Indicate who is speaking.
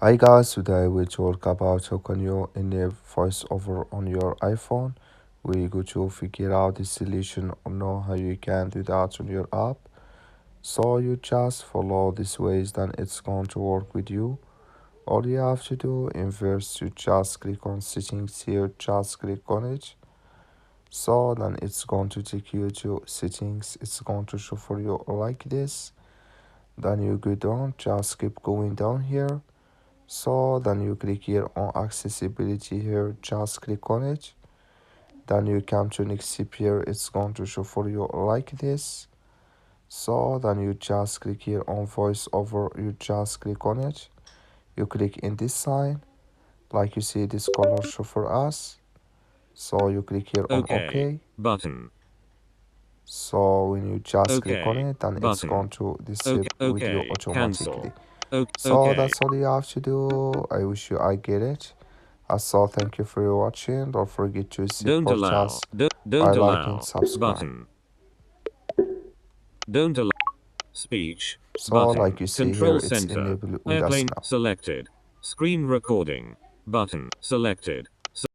Speaker 1: Hi guys, today we talk about how can you enable voiceover on your iPhone. We go to figure out the solution or know how you can do that on your app. So you just follow these ways, then it's going to work with you. All you have to do in first you just click on settings here, just click on it. So then it's going to take you to settings. It's going to show for you like this. Then you go down, just keep going down here. So then you click here on accessibility here, just click on it. Then you come to next step here, it's going to show for you like this. So then you just click here on voiceover, you just click on it. You click in this sign, like you see this color show for us. So you click here on
Speaker 2: OK
Speaker 1: OK.
Speaker 2: button.
Speaker 1: So when you just click on
Speaker 2: OK
Speaker 1: it, then it's
Speaker 2: button.
Speaker 1: going to
Speaker 2: OK
Speaker 1: disable with you
Speaker 2: OK
Speaker 1: automatically.
Speaker 2: cancel. OK
Speaker 1: So
Speaker 2: OK.
Speaker 1: that's all you have to do. I wish you I get it. So thank you for watching. Don't forget to
Speaker 2: Don't
Speaker 1: support
Speaker 2: allow.
Speaker 1: us by
Speaker 2: Don't
Speaker 1: liking,
Speaker 2: allow
Speaker 1: subscribe.
Speaker 2: button. Don't allow speech
Speaker 1: So
Speaker 2: button.
Speaker 1: like you see here,
Speaker 2: Control
Speaker 1: it's
Speaker 2: center.
Speaker 1: enabled with us
Speaker 2: Airplane
Speaker 1: now.
Speaker 2: selected. Screen recording button selected.